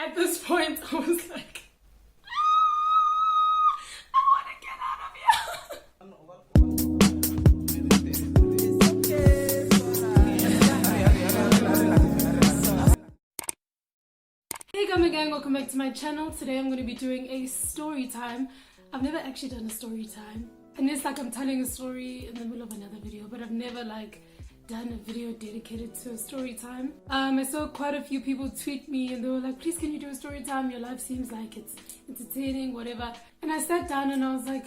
At this point, I was like, I want to get out of here. Hey Gama gang, welcome back to my channel. Today I'm going to be doing a story time. I've never actually done a story time. And it's like I'm telling a story in the middle of another video, but I've never like done a video dedicated to a story time. I saw quite a few people tweet me and they were like, please can you do a story time? Your life seems like it's entertaining, whatever. And I sat down and I was like,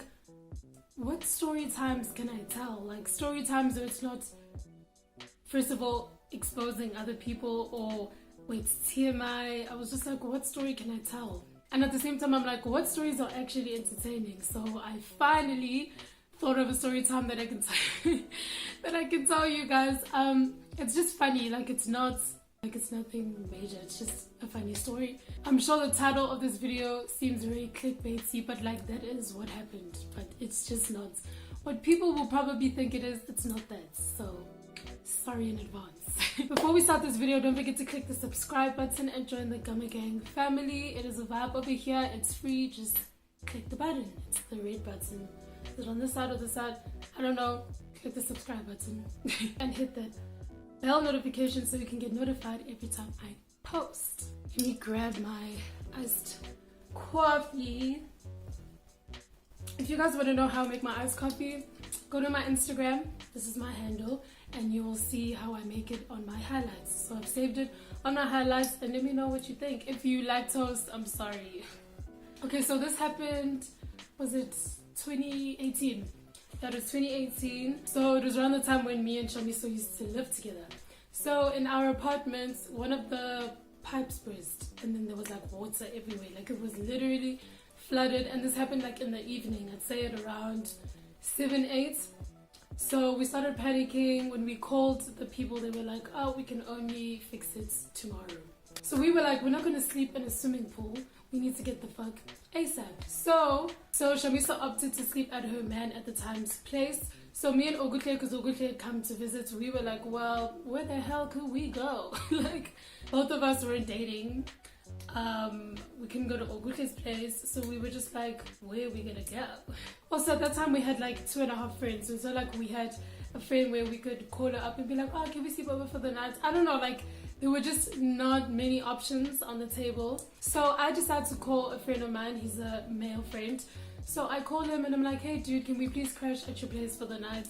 what story times can I tell? Like story times where it's not, first of all, exposing other people or wait, TMI. I was just like, what story can I tell? And at the same time, I'm like, what stories are actually entertaining? So I finally thought of a story time that I can tell that I can tell you guys. It's just funny, like it's nothing major, it's just a funny story. I'm sure the title of this video seems very clickbaity, but like that is what happened, but it's just not what people will probably think it is. It's not that, so sorry in advance. Before we start this video, don't forget to click the subscribe button and join the Gama Gang family. It is a vibe over here, it's free, just click the button. It's the red button. Is it on this side or this side? I don't know. Click the subscribe button and hit that bell notification so you can get notified every time I post. Let me grab my iced coffee. If you guys want to know how I make my iced coffee, go to my Instagram. This is my handle and you will see how I make it on my highlights. So I've saved it on my highlights and let me know what you think. If you like toast, I'm sorry. Okay, so this happened, was it 2018? That was 2018. So it was around the time when me and Shamiso used to live together. So in our apartment, one of the pipes burst and then there was like water everywhere. Like it was literally flooded, and this happened like in the evening. I'd say at around 7, 8. So we started panicking. When we called the people, they were like, oh, we can only fix it tomorrow. So we were like, we're not going to sleep in a swimming pool. We need to get the fuck ASAP. So Shamisa opted to sleep at her man at the time's place. So me and Ogutle, because Ogutle had come to visit, we were like, well, where the hell could we go? Like, both of us were dating. We couldn't go to Ogutle's place, so we were just like, where are we gonna go? Also at that time we had like 2.5 friends, so like we had a friend where we could call her up and be like, oh, can we sleep over for the night? I don't know, like there were just not many options on the table. So I decided to call a friend of mine. He's a male friend. So I called him and I'm like, hey dude, can we please crash at your place for the night?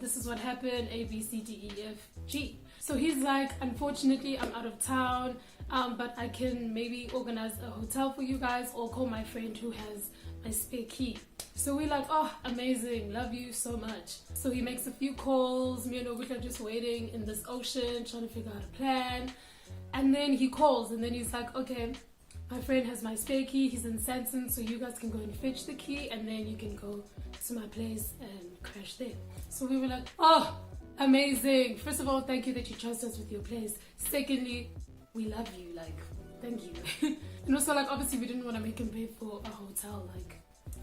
This is what happened, A, B, C, D, E, F, G. So he's like, unfortunately I'm out of town, but I can maybe organize a hotel for you guys or call my friend who has my spare key. So we're like, oh, amazing, love you so much. So he makes a few calls. Me and Ogutle are just waiting in this ocean, trying to figure out a plan. And then he calls and then he's like, okay, my friend has my spare key, he's in Santon, so you guys can go and fetch the key and then you can go to my place and crash there. So we were like, oh, amazing. First of all, thank you that you trust us with your place. Secondly, we love you, like, thank you. And also, like, obviously we didn't want to make him pay for a hotel, like,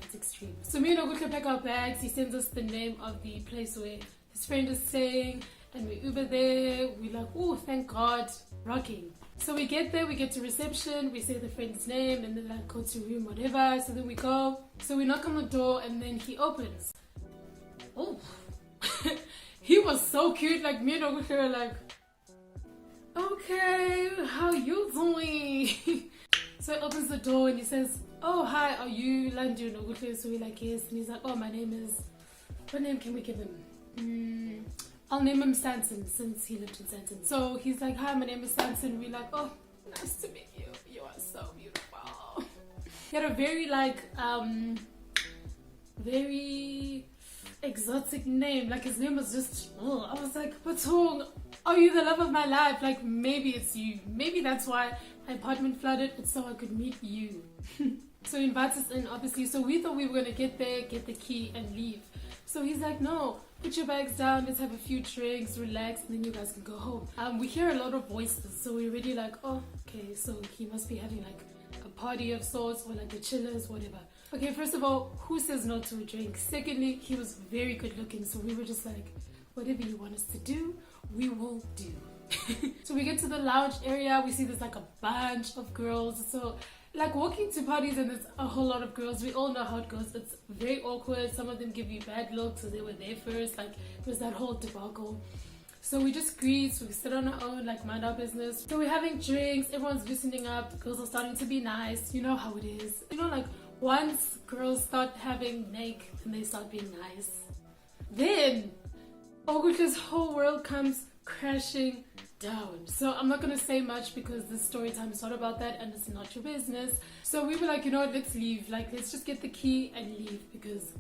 it's extreme. So me and Ogutle pack our bags. He sends us the name of the place where his friend is staying and we Uber there. We're like, oh, thank God, rocking. So we get there, we get to reception, we say the friend's name and then like go to room, whatever. So then we go. So we knock on the door and then he opens. Oh, he was so cute. Like me and Ogutle were like, okay, how you doing? So he opens the door and he says, oh, hi, are you Landzy Gama? So we're like, yes. And he's like, oh, my name is, what name can we give him? I'll name him Sanson since he lived in Santon. So he's like, hi, my name is Sanson. We're like, oh, nice to meet you. You are so beautiful. He had a very like, very exotic name. Like his name was just, oh, I was like, what's wrong? Are you the love of my life? Like maybe it's you. Maybe that's why my apartment flooded. It's so I could meet you. So he invites us in, obviously. So we thought we were gonna get there, get the key and leave. So he's like, no, put your bags down, let's have a few drinks, relax, and then you guys can go home. We hear a lot of voices, so we're really like, oh, okay, so he must be having like a party of sorts or like a chillers, whatever. Okay, first of all, who says no to a drink? Secondly, he was very good looking, so we were just like, whatever you want us to do, we will do. So we get to the lounge area, we see there's like a bunch of girls. So like walking to parties and there's a whole lot of girls, we all know how it goes. It's very awkward. Some of them give you bad looks because they were there first. Like it was that whole debacle. So we just greet, we sit on our own, like mind our business. So we're having drinks, everyone's loosening up, the girls are starting to be nice. You know how it is. You know, like once girls start having make and they start being nice, then Ogutle's whole world comes crashing down. So I'm not gonna say much because this story time is not about that and it's not your business. So we were like, you know what, let's leave. Like let's just get the key and leave because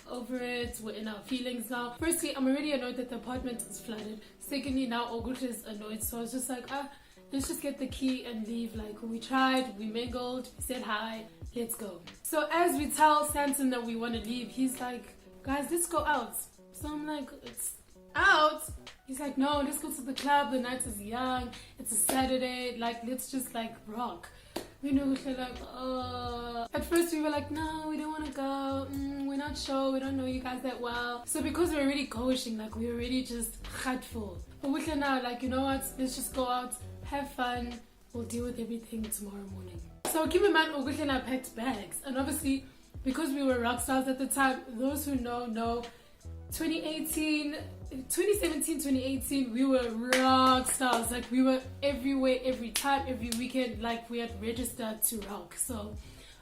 over it, we're in our feelings now. Firstly, I'm already annoyed that the apartment is flooded. Secondly, now Ogutle is annoyed, so I was just like, let's just get the key and leave. Like we tried, we mingled, we said hi, let's go. So as we tell Santon that we want to leave, he's like, guys, let's go out. So I'm like, it's out? He's like, no, let's go to the club, the night is young, it's a Saturday, like let's just like rock. We know we're like, At first we were like, no, we don't want to go. We're not sure. We don't know you guys that well. So because we're already coaching, like we're already just hurtful. But we can now, like, you know what? Let's just go out, have fun. We'll deal with everything tomorrow morning. So keep in mind, Ogutle and I packed bags. And obviously, because we were rock stars at the time, those who know, 2017, 2018, we were rock stars. Like we were everywhere, every time, every weekend. Like we had registered to rock. So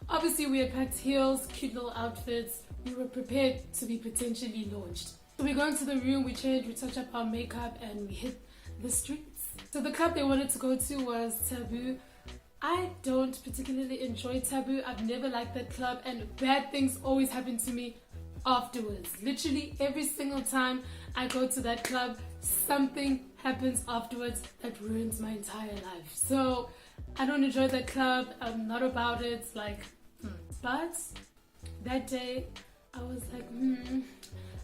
obviously we had packed heels, cute little outfits. We were prepared to be potentially launched. So we go into the room, we change, we touch up our makeup, and we hit the streets. So the club they wanted to go to was Taboo. I don't particularly enjoy Taboo. I've never liked that club, and bad things always happen to me afterwards. Literally every single time I go to that club, something happens afterwards that ruins my entire life. So I don't enjoy that club. I'm not about it. Like, but that day I was like,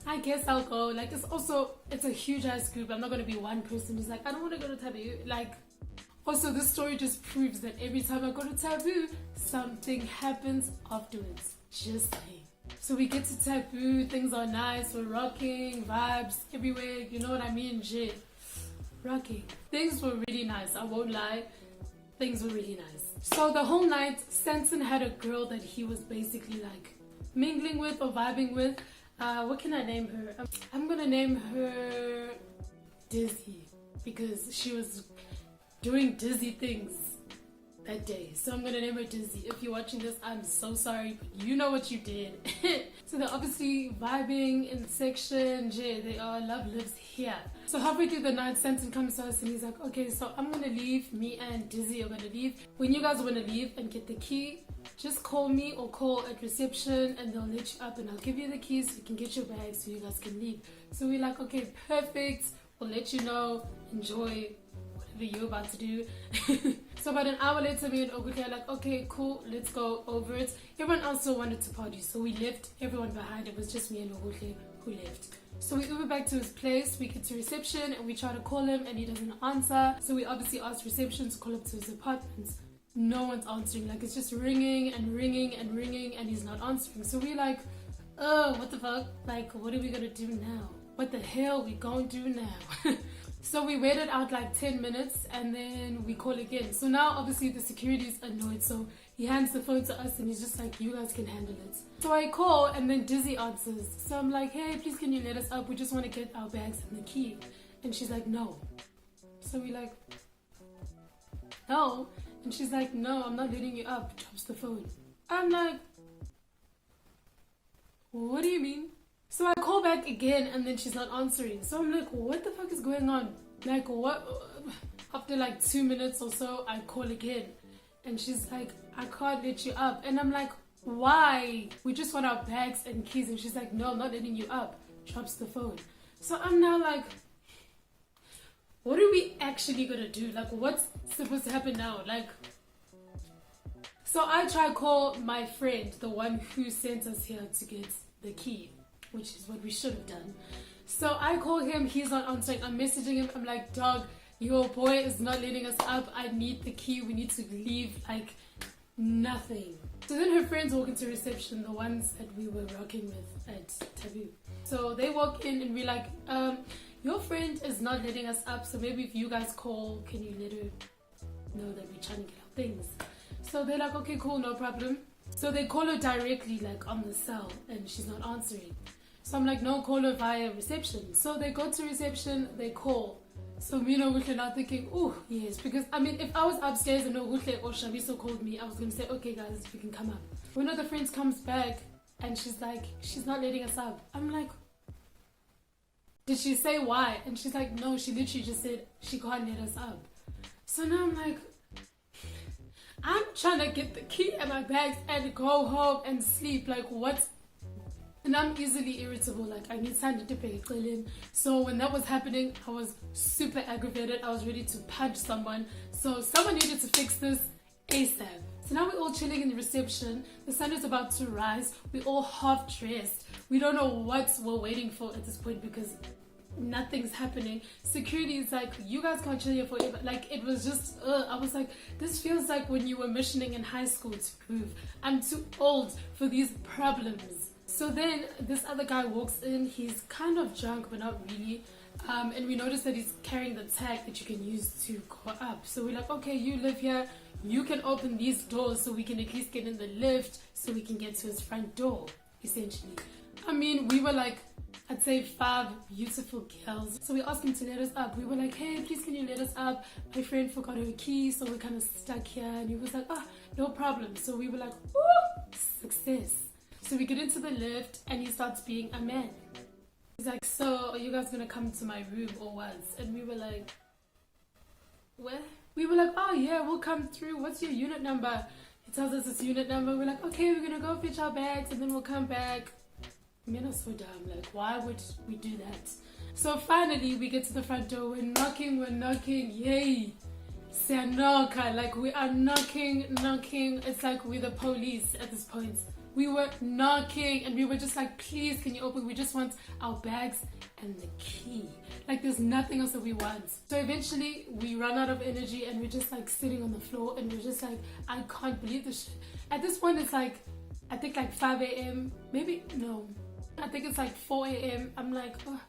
I guess I'll go. Like it's a huge ass group. I'm not gonna be one person who's like, I don't want to go to Taboo. Like, also this story just proves that every time I go to Taboo, something happens afterwards. Just saying. So we get to Taboo, things are nice, we're rocking, vibes everywhere, you know what I mean, shit. Rocking. Things were really nice, I won't lie, things were really nice. So the whole night, Sanson had a girl that he was basically like mingling with or vibing with. What can I name her? I'm gonna name her Dizzy because she was doing dizzy things that day. So I'm gonna name her Dizzy. If you're watching this, I'm so sorry, but you know what you did. So they're obviously vibing in section J. They are, love lives here. So halfway through the night, Santon comes to us and he's like, okay, so I'm gonna leave. Me and Dizzy are gonna leave. When you guys wanna leave and get the key, just call me or call at reception and they'll let you up and I'll give you the keys so you can get your bags so you guys can leave. So we're like, okay, perfect. We'll let you know. Enjoy whatever you're about to do. So about an hour later, me and Ogutle are like, okay, cool, let's go over it. Everyone also wanted to party, so we left everyone behind. It was just me and Ogutle who left. So we Uber back to his place, we get to reception and we try to call him and he doesn't answer. So we obviously asked reception to call up to his apartment. No one's answering, like it's just ringing and ringing and ringing and he's not answering. So we're like, oh, what the fuck? Like, what are we gonna do now? What the hell we gonna do now? So we waited out like 10 minutes and then we call again. So now obviously the security is annoyed. So he hands the phone to us and he's just like, you guys can handle it. So I call and then Dizzy answers. So I'm like, hey, please can you let us up? We just want to get our bags and the key. And she's like, no. So we like, no. And she's like, no, I'm not letting you up. Drops the phone. I'm like, what do you mean? So I call back again and then she's not answering. So I'm like, what the fuck is going on? Like, what? After like 2 minutes or so, I call again. And she's like, I can't let you up. And I'm like, why? We just want our bags and keys. And she's like, no, I'm not letting you up. Drops the phone. So I'm now like, what are we actually gonna do? Like, what's supposed to happen now? Like, so I try to call my friend, the one who sent us here to get the key, which is what we should have done. So I call him, he's not answering. I'm messaging him, I'm like, dog, your boy is not letting us up. I need the key, we need to leave. Like, nothing. So then her friends walk into reception, the ones that we were rocking with at Taboo. So they walk in and we're like, your friend is not letting us up, so maybe if you guys call, can you let her know that we're trying to get our things? So they're like, okay, cool, no problem. So they call her directly, like on the cell, and she's not answering. So I'm like, no, call her via reception. So they go to reception, they call. So me and Oguhle now thinking, oh yes, because I mean, if I was upstairs and Oguhle or Shabiso called me, I was gonna say, okay guys, we can come up. One of the friends comes back and she's like, she's not letting us up. I'm like, did she say why? And she's like, no, she literally just said she can't let us up. So now I'm like, I'm trying to get the key and my bags and go home and sleep. Like what? And I'm easily irritable, like I need time to pay clean. So when that was happening, I was super aggravated. I was ready to punch someone. So someone needed to fix this ASAP. So now we're all chilling in the reception. The sun is about to rise. We're all half dressed. We don't know what we're waiting for at this point because nothing's happening. Security is like, you guys can't chill here forever. Like it was just, I was like, this feels like when you were missioning in high school to prove I'm too old for these problems. So then this other guy walks in, he's kind of drunk but not really, and we notice that he's carrying the tag that you can use to go up. So we're like, okay, you live here, you can open these doors so we can at least get in the lift so we can get to his front door, essentially. I mean, we were like, I'd say 5 beautiful girls. So we asked him to let us up. We were like, hey, please can you let us up? My friend forgot her key, so we're kind of stuck here. And he was like, oh, no problem. So we were like, woo, success. So we get into the lift and he starts being a man. He's like, so are you guys gonna come to my room or what? And we were like, where? We were like, oh yeah, we'll come through. What's your unit number? He tells us his unit number. We're like, okay, we're gonna go fetch our bags and then we'll come back. Men are so dumb, like why would we do that? So finally we get to the front door, we're knocking, yay! Sianoka, like we are knocking. It's like we're the police at this point. We were knocking and we were just like, please can you open? We just want our bags and the key. Like there's nothing else that we want. So eventually we run out of energy and we're just like sitting on the floor and we're just like, I can't believe this shit. At this point it's like, I think like 5 a.m. maybe, no. I think it's like 4 a.m. I'm like, oh,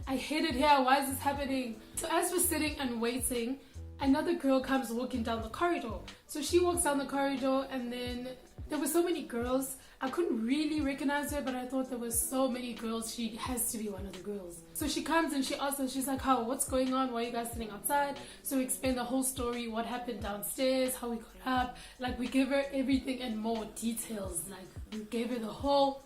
I hate it here. Why is this happening? So as we're sitting and waiting, another girl comes walking down the corridor. So she walks down the corridor and then there were so many girls. I couldn't really recognize her, but I thought there were so many girls. She has to be one of the girls. So she comes and she asks us, she's like, how, what's going on? Why are you guys sitting outside? So we explain the whole story, what happened downstairs, how we got up. Like we give her everything and more details. Like we gave her the whole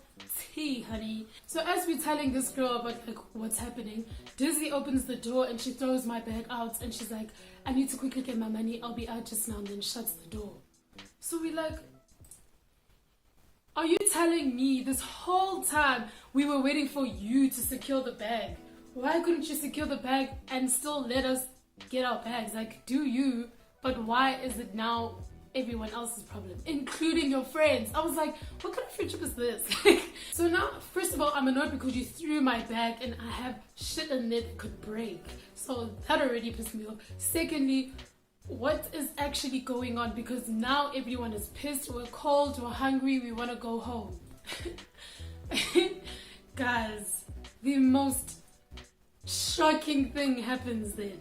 tea, honey. So as we're telling this girl about like what's happening, Dizzy opens the door and she throws my bag out and she's like, I need to quickly get my money, I'll be out just now, and then shuts the door. So we like, are you telling me this whole time we were waiting for you to secure the bag? Why couldn't you secure the bag and still let us get our bags? Like, do you, but why is it now everyone else's problem, including your friends? I was like, what kind of friendship is this? So now, first of all, I'm annoyed because you threw my bag and I have shit in it that could break. So that already pissed me off. Secondly, what is actually going on? Because now everyone is pissed, we're cold, we're hungry, we want to go home. Guys, the most shocking thing happens then.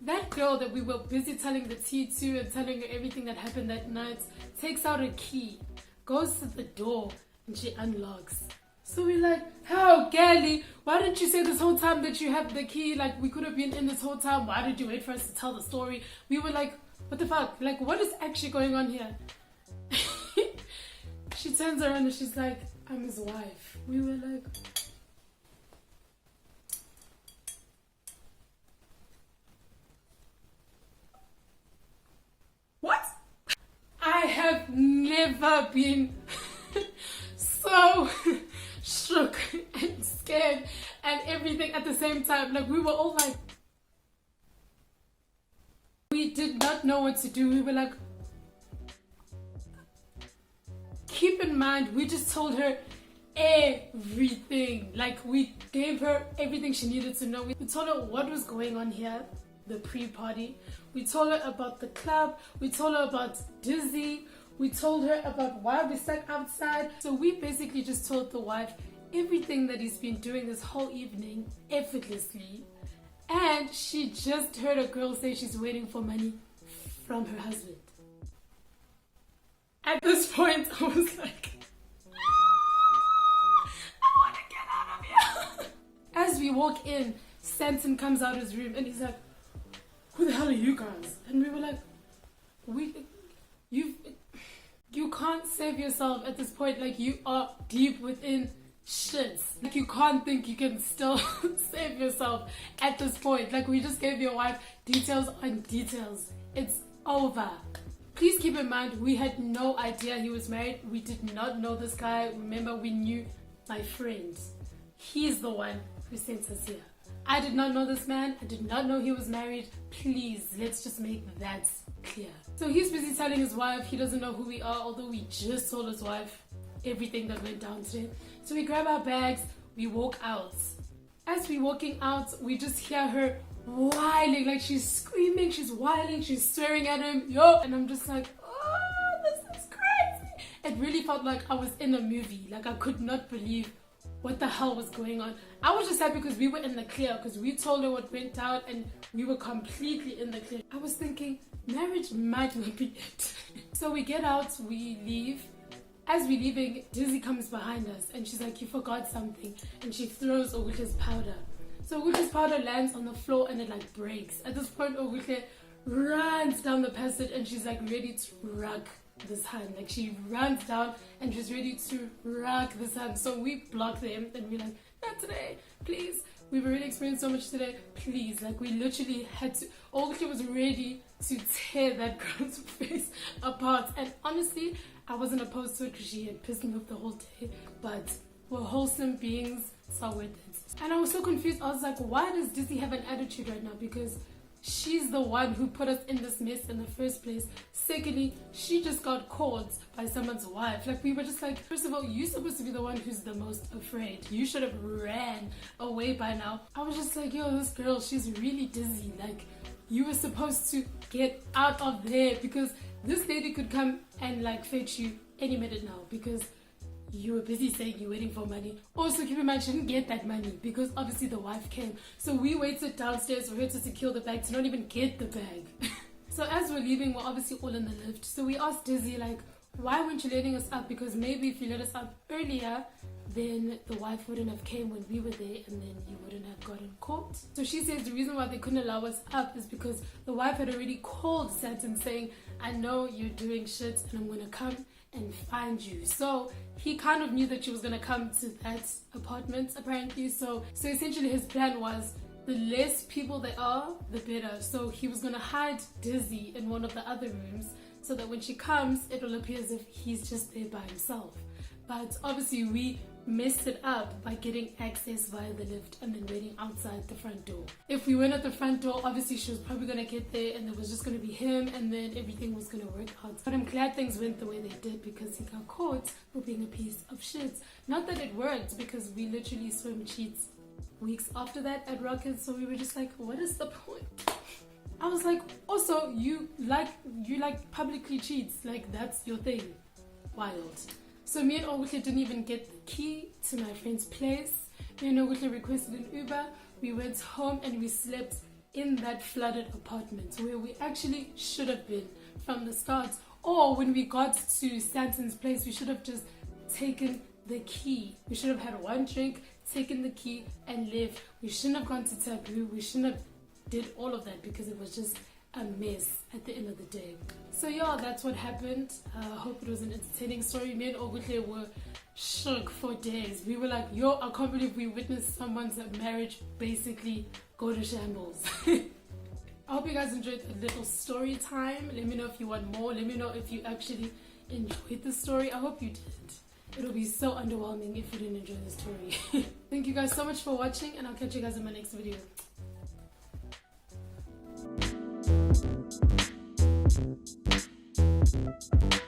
That girl that we were busy telling the tea to and telling her everything that happened that night takes out a key, goes to the door and she unlocks. So we're like, how, Gally, why didn't you say this whole time that you have the key? Like we could have been in this whole time. Why did you wait for us to tell the story? We were like, what the fuck? Like what is actually going on here? She turns around and she's like, I'm his wife. We were like, what? I have never been so shook and scared and everything at the same time. Like we were all like, we did not know what to do. We were like, keep in mind, we just told her everything. Like we gave her everything she needed to know. We told her what was going on here, the pre-party. We told her about the club. We told her about Dizzy. We told her about why we stuck outside. So we basically just told the wife everything that he's been doing this whole evening effortlessly. And she just heard a girl say she's waiting for money from her husband. At this point, I was like, I want to get out of here. As we walk in, Stanton comes out of his room and he's like, who the hell are you guys? And we were like, you can't save yourself at this point. Like, you are deep within shits. Like, you can't think you can still save yourself at this point. Like, we just gave your wife details on details. It's over. Please keep in mind, we had no idea he was married. We did not know this guy. Remember, we knew my friend. He's the one who sent us here. I did not know this man. I did not know he was married. Please, let's just make that clear. So he's busy telling his wife he doesn't know who we are, although we just told his wife everything that went down today. So we grab our bags, we walk out. As we're walking out, we just hear her whining, like she's screaming, she's whining, she's swearing at him, yo! And I'm just like, oh, this is crazy. It really felt like I was in a movie. Like, I could not believe what the hell was going on. I was just happy because we were in the clear, because we told her what went down and we were completely in the clear. I was thinking, marriage might not be it. So we get out, we leave. As we're leaving, Dizzy comes behind us and she's like, you forgot something. And she throws Ogutle's powder. So Ogutle's powder lands on the floor and it like breaks. At this point, Ogutle runs down the passage and she's like ready to rug this hand. Like, she runs down and she's ready to rug this hand. So we block them and we're like, not today, please. We've already experienced so much today, please. Like, we literally had to. Ogutle was ready to tear that girl's face apart. And honestly, I wasn't opposed to it because she had pissed me off the whole day. But we're wholesome beings, so with it. And I was so confused. I was like, why does Dizzy have an attitude right now? Because she's the one who put us in this mess in the first place. Secondly, she just got caught by someone's wife. Like, we were just like, first of all, you're supposed to be the one who's the most afraid. You should have ran away by now. I was just like, yo, this girl, she's really dizzy. Like, you were supposed to get out of there because this lady could come and like fetch you any minute now because you were busy saying you're waiting for money. Also, keep in mind, she didn't get that money because obviously the wife came. So we waited downstairs for her to secure the bag to not even get the bag. So as we're leaving, we're obviously all in the lift. So we asked Dizzy, like, why weren't you letting us up? Because maybe if you let us up earlier, then the wife wouldn't have came when we were there and then you wouldn't have gotten caught. So she says the reason why they couldn't allow us up is because the wife had already called Saturn saying, I know you're doing shit and I'm going to come and find you. So he kind of knew that she was going to come to that apartment apparently. So essentially his plan was the less people there are, the better. So he was going to hide Dizzy in one of the other rooms so that when she comes, it will appear as if he's just there by himself. But obviously we messed it up by getting access via the lift and then waiting outside the front door. If we went at the front door, obviously she was probably going to get there and it was just going to be him and then everything was going to work out. But I'm glad things went the way they did because he got caught for being a piece of shit. Not that it worked because we literally swim cheats weeks after that at Rockets, so we were just like, what is the point? I was like, also, you like publicly cheats, like that's your thing. Wild. So me and Ogutle didn't even get the key to my friend's place. Me and Ogutle requested an Uber. We went home and we slept in that flooded apartment where we actually should have been from the start. Or when we got to Stanton's place, we should have just taken the key. We should have had one drink, taken the key and left. We shouldn't have gone to Taboo. We shouldn't have did all of that because it was just a mess at the end of the day. So yeah, that's what happened. I hope it was an entertaining story. Me and Ogutle were shook for days. We were like, yo, I can't believe we witnessed someone's marriage basically go to shambles. I hope you guys enjoyed a little story time. Let me know if you want more. Let me know if you actually enjoyed the story. I hope you did. It'll be so underwhelming if you didn't enjoy the story. Thank you guys so much for watching and I'll catch you guys in my next video. Thank you.